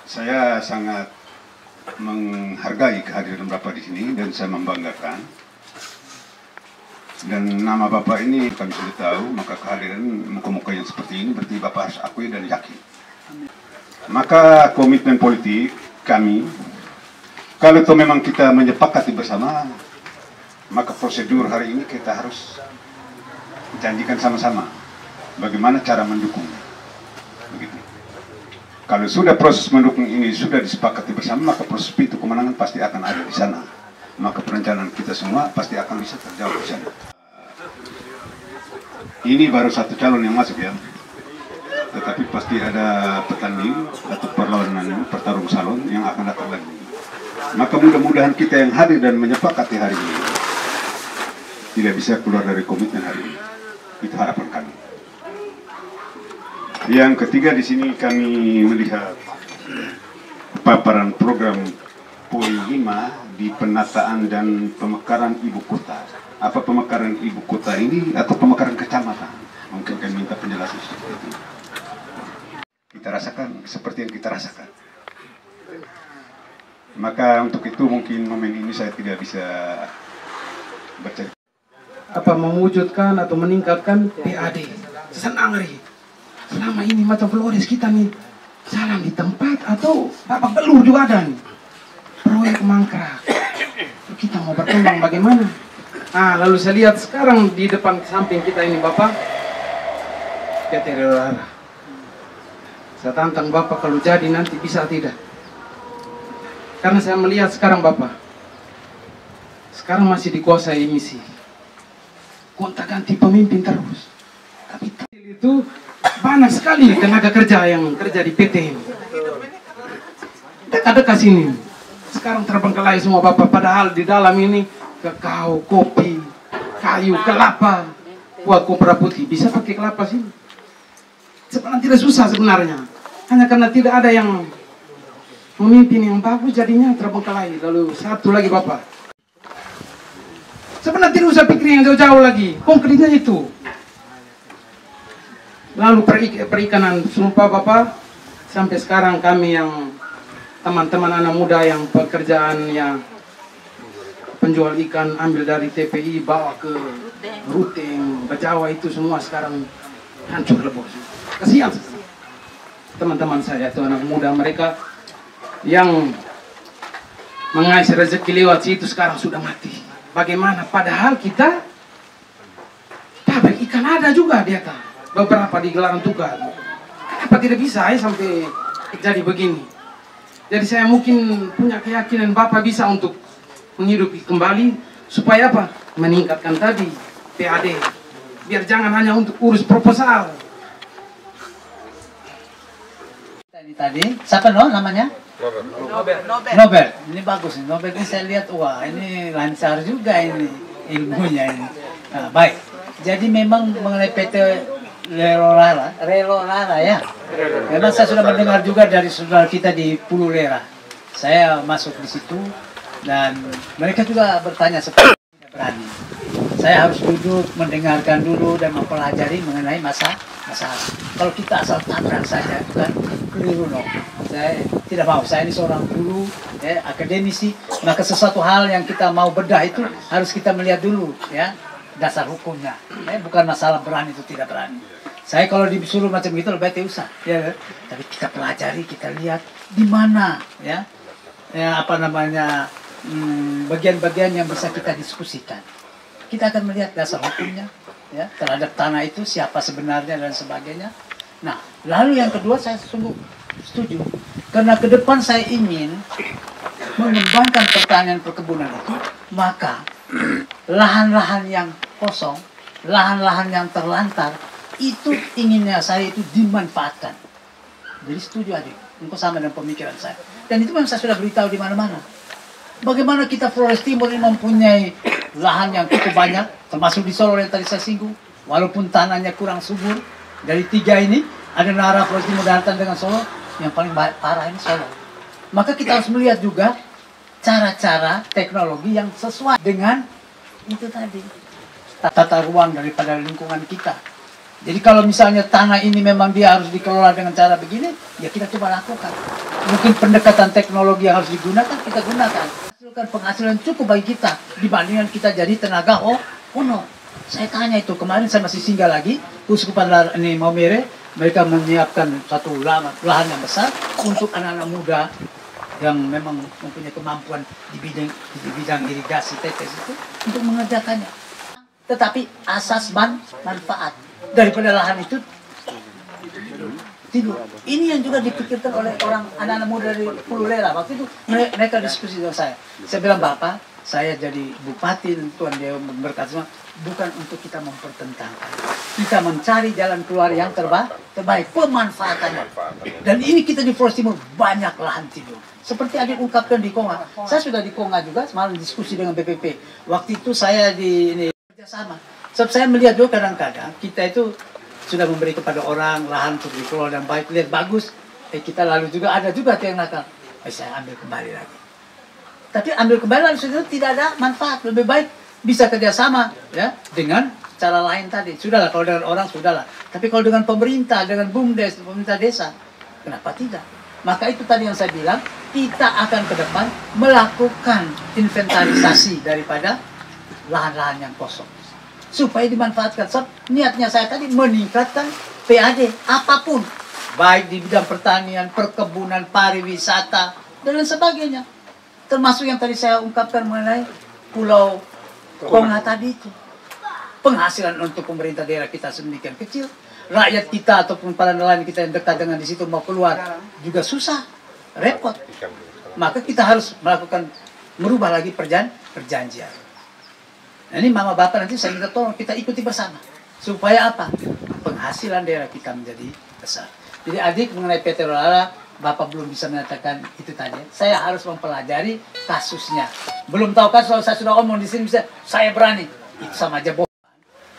Saya sangat menghargai kehadiran Bapak di sini dan saya membanggakan. Dan nama Bapak ini kami sudah tahu, maka kehadiran muka-muka yang seperti ini berarti Bapak harus akui dan yakin. Maka komitmen politik kami, kalau itu memang kita menyepakati bersama, maka prosedur hari ini kita harus janjikan sama-sama bagaimana cara mendukung. Begitu. Kalau sudah proses mendukung ini sudah disepakati bersama, maka proses pintu kemenangan pasti akan ada di sana. Maka perencanaan kita semua pasti akan bisa terjawab di sana. Ini baru satu calon yang masuk ya, tetapi pasti ada petanding atau perlawanan pertarung salon yang akan datang lagi. Maka mudah-mudahan kita yang hadir dan menyepakati hari ini tidak bisa keluar dari komitmen hari ini. Itu harapan kami. Yang ketiga di sini kami melihat paparan program POI 5 di penataan dan pemekaran ibu kota. Apa pemekaran ibu kota ini atau pemekaran kecamatan? Mungkin kami minta penjelasan seperti itu. Kita rasakan seperti yang kita rasakan. Maka untuk itu mungkin momen ini saya tidak bisa bercerita. Apa mewujudkan atau meningkatkan PAD. Senang hari. Selama ini macam Flores kita nih jalan di tempat atau Bapak Belur juga ada nih. Proyek mangkrak. Kita mau berkembang bagaimana? Nah, lalu saya lihat sekarang di depan samping kita ini Bapak PT Relora. Saya tantang Bapak kalau jadi nanti bisa tidak? Karena saya melihat sekarang Bapak sekarang masih dikuasai emisi. Gonta-ganti pemimpin terus. Tapi itu banyak sekali tenaga kerja yang kerja di PT ini. Dekat-dekat sini. Sekarang terbengkelai semua Bapak. Padahal di dalam ini kakao, kopi, kayu, kelapa. Buat kopra putih. Bisa pakai kelapa sih. Sebenarnya tidak susah sebenarnya. Hanya karena tidak ada yang memimpin yang bagus jadinya terbengkelai. Lalu satu lagi Bapak. Sebenarnya tidak usah pikir yang jauh-jauh lagi. Konkretnya itu. Lalu perikanan, sumpah Bapak, sampai sekarang kami yang teman-teman anak muda yang pekerjaannya penjual ikan ambil dari TPI bawa ke Ruteng, Bajawa itu semua sekarang hancur lebur. Kasihan teman-teman saya itu anak muda mereka yang mengais rezeki lewat situ sekarang sudah mati. Bagaimana? Padahal kita pabrik ikan ada juga di atas. Beberapa di gelaran tukar. Kenapa tidak bisa ya sampai jadi begini? Jadi saya mungkin punya keyakinan Bapak bisa untuk menghidupi kembali supaya apa? Meningkatkan tadi PAD. Biar jangan hanya untuk urus proposal. Tadi siapa namanya? Nobel. Ini bagus nih. Nobel ini saya lihat wah ini lancar juga ini ilmunya ini. Nah, baik. Jadi memang mengenai PT Relora ya. Memang saya sudah mendengar juga dari saudara kita di Pulau Lera. Saya masuk di situ dan mereka juga bertanya seperti tidak berani. Saya harus duduk mendengarkan dulu dan mempelajari mengenai masalah. Kalau kita asal tabrak saja kan keliru loh. Saya tidak mau. Saya ini seorang guru, ya, akademisi. Maka sesuatu hal yang kita mau bedah itu harus kita melihat dulu, ya, dasar hukumnya. Bukan masalah berani itu tidak berani. Saya kalau disuruh macam gitu lebih baik usah, ya. Tapi kita pelajari, kita lihat di mana, ya apa namanya bagian-bagian yang bisa kita diskusikan. Kita akan melihat dasar hukumnya, ya, terhadap tanah itu siapa sebenarnya dan sebagainya. Nah, lalu yang kedua saya sungguh setuju karena ke depan saya ingin mengembangkan pertanian perkebunan itu, maka lahan-lahan yang kosong, lahan-lahan yang terlantar itu inginnya saya itu dimanfaatkan. Jadi setuju adik, engkau sama dengan pemikiran saya. Dan itu memang saya sudah beritahu di mana-mana. Bagaimana kita Flores Timur ini mempunyai lahan yang cukup banyak, termasuk di Solo yang tadi saya singgung, walaupun tanahnya kurang subur. Dari tiga ini ada Nara, Flores Timur, Banten dengan Solo. Yang paling parah ini Solo. Maka kita harus melihat juga cara-cara teknologi yang sesuai dengan itu tadi, tata ruang daripada lingkungan kita. Jadi kalau misalnya tanah ini memang dia harus dikelola dengan cara begini, ya kita coba lakukan. mungkin pendekatan teknologi yang harus digunakan, kita gunakan. Hasilkan penghasilan cukup bagi kita dibandingkan kita jadi tenaga kuno. Saya tanya itu kemarin, saya masih singgah lagi Uskupan ini Maumere, mereka menyiapkan satu lahan yang besar untuk anak-anak muda yang memang mempunyai kemampuan di bidang irigasi tetes itu untuk mengerjakannya. Tetapi asas manfaat daripada lahan itu tidur. Ini yang juga dipikirkan oleh anak-anak muda dari Pulau Lela. Waktu itu mereka diskusi dengan saya. Saya bilang, Bapak, saya jadi bupati, Tuan Dewa berkata semua, bukan untuk kita mempertentangkan. Kita mencari jalan keluar yang terbaik, pemanfaatannya. Dan ini kita di Flores Timur banyak lahan tidur. Seperti Adit ungkapkan di Konga. Saya sudah di Konga juga, semalam diskusi dengan BPP. Waktu itu saya kerjasama. Sebab saya melihat juga kadang-kadang kita itu sudah memberi kepada orang lahan untuk dikelola dan baik, lihat bagus. Kita lalu juga ada juga yang nakal. Saya ambil kembali lagi. Tapi ambil kembali lalu itu tidak ada manfaat. Lebih baik bisa kerjasama ya dengan cara lain tadi. Sudahlah kalau dengan orang sudahlah. Tapi kalau dengan pemerintah, dengan BUMDes, pemerintah desa, kenapa tidak? Maka itu tadi yang saya bilang, kita akan ke depan melakukan inventarisasi daripada lahan-lahan yang kosong supaya dimanfaatkan. So, niatnya saya tadi meningkatkan PAD apapun, baik di bidang pertanian, perkebunan, pariwisata dan lain sebagainya. Termasuk yang tadi saya ungkapkan mengenai Pulau Konga tadi itu. Penghasilan untuk pemerintah daerah kita sedemikian kecil. Rakyat kita ataupun para nelayan kita yang dekat dengan di situ mau keluar juga susah, repot. Maka kita harus merubah lagi perjanjian. Nah, ini mama bapak nanti saya minta tolong kita ikuti bersama. Supaya apa? Penghasilan daerah kita menjadi besar. Jadi adik mengenai PT Rolala, Bapak belum bisa menyatakan itu tadi. Saya harus mempelajari kasusnya. Belum tahu kan, kalau saya sudah omong di sini bisa, saya berani. Itu sama aja bohong.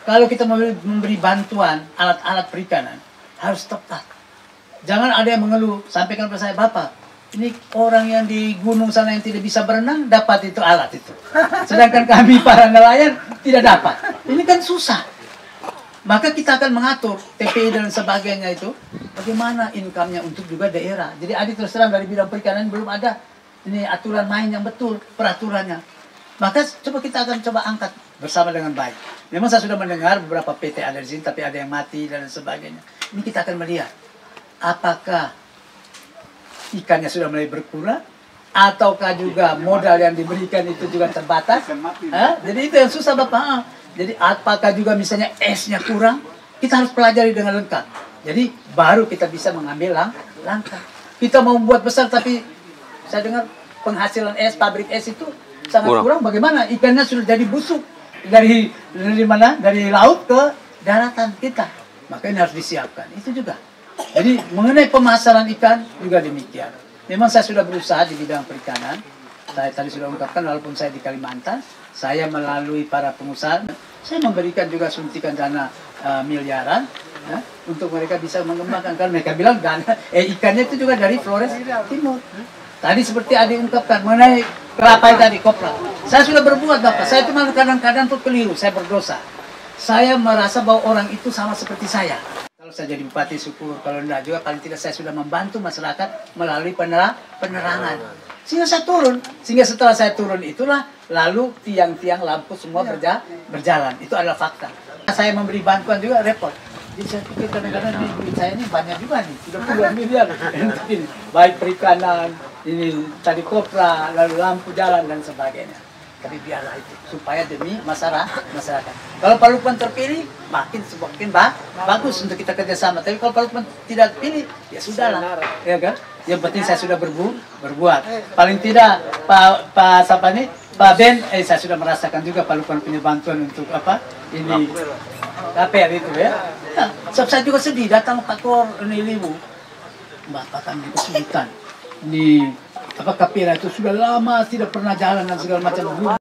Kalau kita memberi bantuan alat-alat perikanan, harus tepat. Jangan ada yang mengeluh, sampaikan kepada saya, Bapak, ini orang yang di gunung sana yang tidak bisa berenang, dapat itu alat itu. Sedangkan kami para nelayan tidak dapat. Ini kan susah. Maka kita akan mengatur TPI dan sebagainya itu bagaimana income-nya untuk juga daerah. Jadi adik terus terang dari bidang perikanan belum ada ini aturan main yang betul, peraturannya. Maka kita akan coba angkat bersama dengan baik. Memang saya sudah mendengar beberapa PT ada di sini, tapi ada yang mati dan sebagainya. Ini kita akan melihat apakah ikannya sudah mulai berkurang, ataukah juga modal yang diberikan itu juga terbatas. Jadi itu yang susah Bapak. Jadi apakah juga misalnya esnya kurang, kita harus pelajari dengan lengkap. Jadi baru kita bisa mengambil langkah. Kita mau membuat besar tapi saya dengar penghasilan es, pabrik es itu sangat kurang. Bagaimana ikannya sudah jadi busuk dari mana? Dari laut ke daratan kita. Maka ini harus disiapkan. Itu juga. Jadi mengenai pemasaran ikan juga demikian. Memang saya sudah berusaha di bidang perikanan. Saya tadi sudah ungkapkan walaupun saya di Kalimantan, saya melalui para pengusaha, saya memberikan juga suntikan dana miliaran ya, untuk mereka bisa mengembangkan. Karena mereka bilang ikannya itu juga dari Flores Timur. Tadi seperti Adi ungkapkan mengenai kelapa tadi, kopra. Saya sudah berbuat Bapak, saya cuma kadang-kadang tuh keliru, saya berdosa. Saya merasa bahwa orang itu sama seperti saya. Kalau saya jadi bupati syukur, kalau enggak juga paling tidak saya sudah membantu masyarakat melalui penerangan. Sehingga saya turun, sehingga setelah saya turun itulah lalu tiang-tiang lampu semua berjalan. Itu adalah fakta. Saya memberi bantuan juga repot. Jadi saya pikir kadang-kadang duit saya ini banyak juga nih, sudah puluhan miliar. Baik perikanan, ini tadi kopra, lalu lampu jalan dan sebagainya. Tapi biarlah itu, supaya demi masyarakat. Kalau Pak Lukman terpilih, semakin bagus untuk kita kerjasama. Tapi kalau Pak Lukman tidak pilih, ya sudahlah, ya kan? Yang penting saya sudah berbuat. Paling tidak Pak Ben, saya sudah merasakan juga Pak Lukman punya bantuan untuk apa? Ini KPR itu ya. Sebab saya juga sedih datang Pak Kor ini Liwu. Bapak kami kesulitan. Ini KPR itu sudah lama tidak pernah jalan dan segala macam.